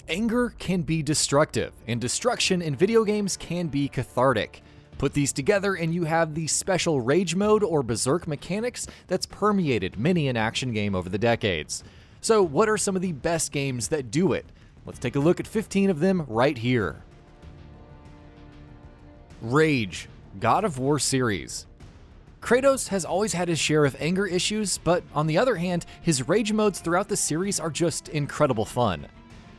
Anger can be destructive, and destruction in video games can be cathartic. Put these together and you have the special rage mode or Berserk mechanics that's permeated many an action game over the decades. So what are some of the best games that do it? Let's take a look at 15 of them right here. Rage, God of War series. Kratos has always had his share of anger issues, but on the other hand, his rage modes throughout the series are just incredible fun.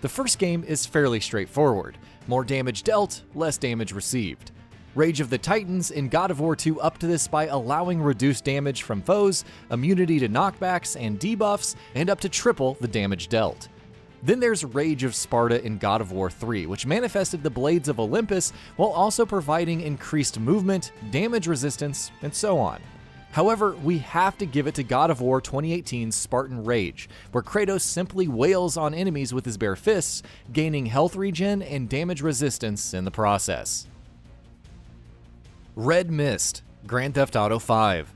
The first game is fairly straightforward. More damage dealt, less damage received. Rage of the Titans in God of War 2 upped this by allowing reduced damage from foes, immunity to knockbacks and debuffs, and up to triple the damage dealt. Then there's Rage of Sparta in God of War 3, which manifested the Blades of Olympus while also providing increased movement, damage resistance, and so on. However, we have to give it to God of War 2018's Spartan Rage, where Kratos simply wails on enemies with his bare fists, gaining health regen and damage resistance in the process. Red Mist, Grand Theft Auto 5.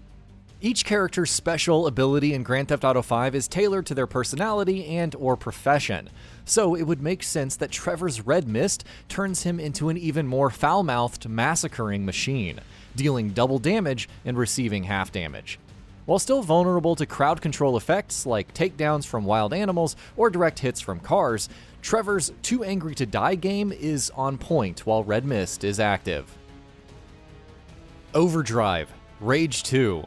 Each character's special ability in Grand Theft Auto 5 is tailored to their personality and/or profession, so it would make sense that Trevor's Red Mist turns him into an even more foul-mouthed, massacring machine, dealing double damage and receiving half damage. While still vulnerable to crowd control effects like takedowns from wild animals or direct hits from cars, Trevor's Too Angry to Die game is on point while Red Mist is active. Overdrive, Rage 2.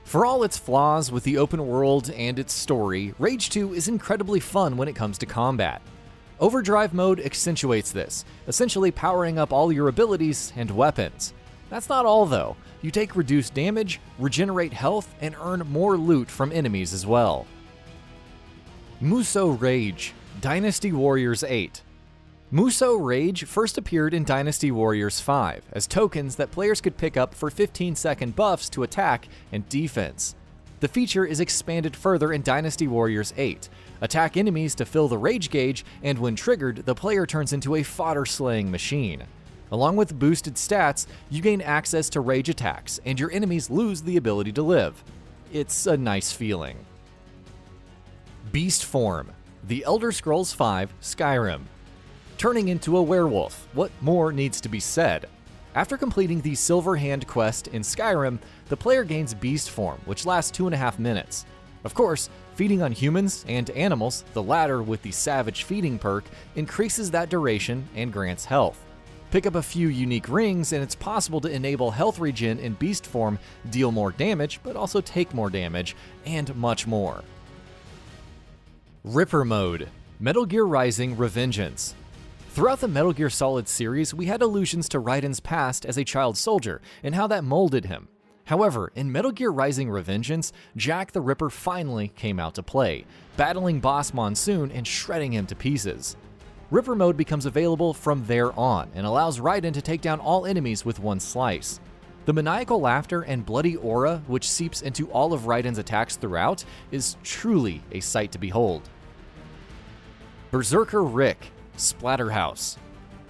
For all its flaws with the open world and its story, Rage 2 is incredibly fun when it comes to combat. Overdrive mode accentuates this, essentially powering up all your abilities and weapons. That's not all though. You take reduced damage, regenerate health, and earn more loot from enemies as well. Musou Rage, Dynasty Warriors 8. Musou Rage first appeared in Dynasty Warriors 5 as tokens that players could pick up for 15-second buffs to attack and defense. The feature is expanded further in Dynasty Warriors 8. Attack enemies to fill the rage gauge, and when triggered, the player turns into a fodder-slaying machine. Along with boosted stats, you gain access to rage attacks, and your enemies lose the ability to live. It's a nice feeling. Beast Form, The Elder Scrolls V Skyrim. Turning into a werewolf, what more needs to be said? After completing the Silver Hand quest in Skyrim, the player gains Beast Form, which lasts 2.5 minutes. Of course, feeding on humans and animals, the latter with the Savage Feeding perk, increases that duration and grants health. Pick up a few unique rings and it's possible to enable health regen in Beast Form, deal more damage, but also take more damage, and much more. Ripper Mode, Metal Gear Rising: Revengeance. Throughout the Metal Gear Solid series, we had allusions to Raiden's past as a child soldier and how that molded him. However, in Metal Gear Rising: Revengeance, Jack the Ripper finally came out to play, battling Boss Monsoon and shredding him to pieces. Ripper mode becomes available from there on and allows Raiden to take down all enemies with one slice. The maniacal laughter and bloody aura, which seeps into all of Raiden's attacks throughout, is truly a sight to behold. Berserker Rick, Splatterhouse.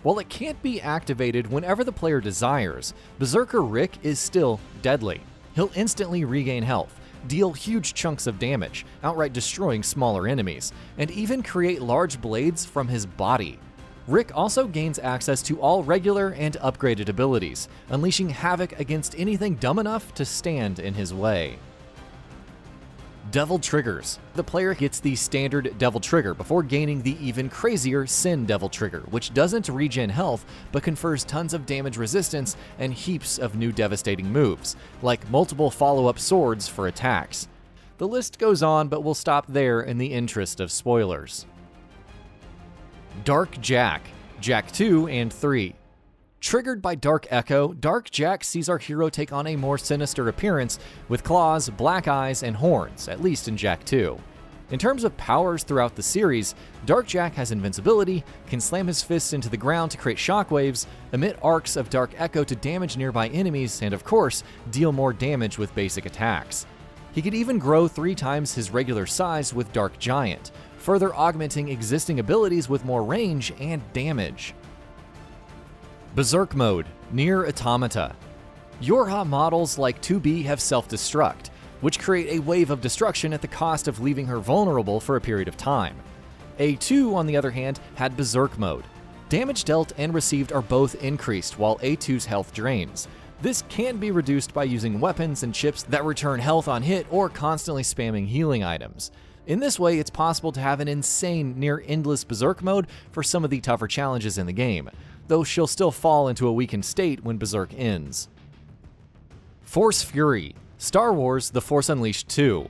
While it can't be activated whenever the player desires, Berserker Rick is still deadly. He'll instantly regain health, deal huge chunks of damage, outright destroying smaller enemies, and even create large blades from his body. Rick also gains access to all regular and upgraded abilities, unleashing havoc against anything dumb enough to stand in his way. Devil Triggers. The player gets the standard Devil Trigger before gaining the even crazier Sin Devil Trigger, which doesn't regen health, but confers tons of damage resistance and heaps of new devastating moves, like multiple follow-up swords for attacks. The list goes on, but we'll stop there in the interest of spoilers. Dark Jack, Jack 2 and 3. Triggered by Dark Echo, Dark Jack sees our hero take on a more sinister appearance with claws, black eyes, and horns, at least in Jack 2. In terms of powers throughout the series, Dark Jack has invincibility, can slam his fists into the ground to create shockwaves, emit arcs of Dark Echo to damage nearby enemies, and of course, deal more damage with basic attacks. He could even grow 3 times his regular size with Dark Giant, further augmenting existing abilities with more range and damage. Berserk Mode, NieR Automata. Yorha models like 2B have self-destruct, which create a wave of destruction at the cost of leaving her vulnerable for a period of time. A2, on the other hand, had Berserk mode. Damage dealt and received are both increased, while A2's health drains. This can be reduced by using weapons and chips that return health on hit or constantly spamming healing items. In this way, it's possible to have an insane, near-endless Berserk mode for some of the tougher challenges in the game, though she'll still fall into a weakened state when Berserk ends. Force Fury, Star Wars: The Force Unleashed 2.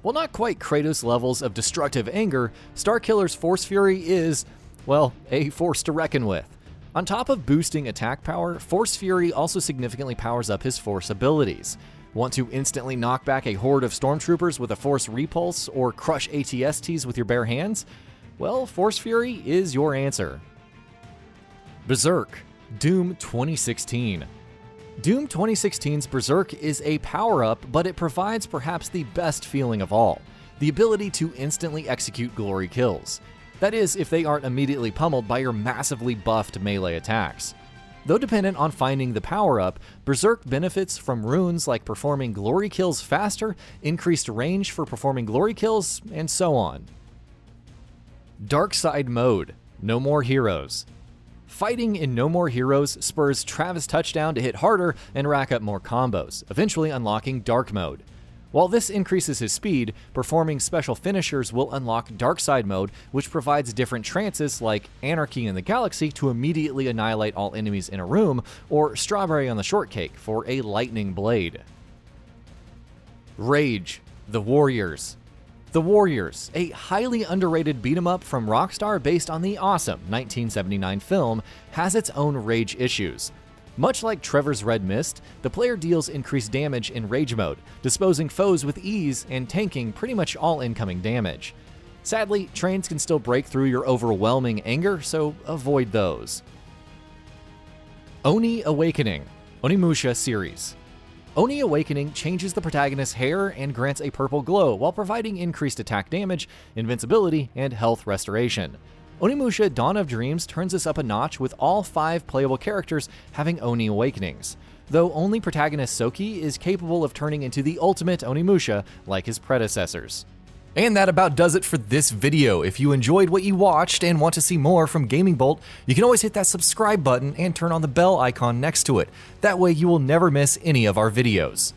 While not quite Kratos' levels of destructive anger, Starkiller's Force Fury is, well, a force to reckon with. On top of boosting attack power, Force Fury also significantly powers up his Force abilities. Want to instantly knock back a horde of stormtroopers with a Force Repulse or crush ATSTs with your bare hands? Well, Force Fury is your answer. Berserk, Doom 2016. Doom 2016's Berserk is a power-up, but it provides perhaps the best feeling of all, the ability to instantly execute glory kills. That is, if they aren't immediately pummeled by your massively buffed melee attacks. Though dependent on finding the power-up, Berserk benefits from runes like performing glory kills faster, increased range for performing glory kills, and so on. Dark Side Mode, No More Heroes. Fighting in No More Heroes spurs Travis Touchdown to hit harder and rack up more combos, eventually unlocking Dark Mode. While this increases his speed, performing special finishers will unlock Dark Side Mode, which provides different trances like Anarchy in the Galaxy to immediately annihilate all enemies in a room, or Strawberry on the Shortcake for a lightning blade. Rage, The Warriors. The Warriors, a highly underrated beat-em-up from Rockstar based on the awesome 1979 film, has its own rage issues. Much like Trevor's Red Mist, the player deals increased damage in Rage mode, disposing foes with ease and tanking pretty much all incoming damage. Sadly, trains can still break through your overwhelming anger, so avoid those. Oni Awakening, ONIMUSHA series. Oni Awakening changes the protagonist's hair and grants a purple glow while providing increased attack damage, invincibility, and health restoration. ONIMUSHA Dawn of Dreams turns us up a notch with all 5 playable characters having Oni Awakenings, though only protagonist Soki is capable of turning into the ultimate ONIMUSHA like his predecessors. And that about does it for this video. If you enjoyed what you watched and want to see more from Gaming Bolt, you can always hit that subscribe button and turn on the bell icon next to it. That way you will never miss any of our videos.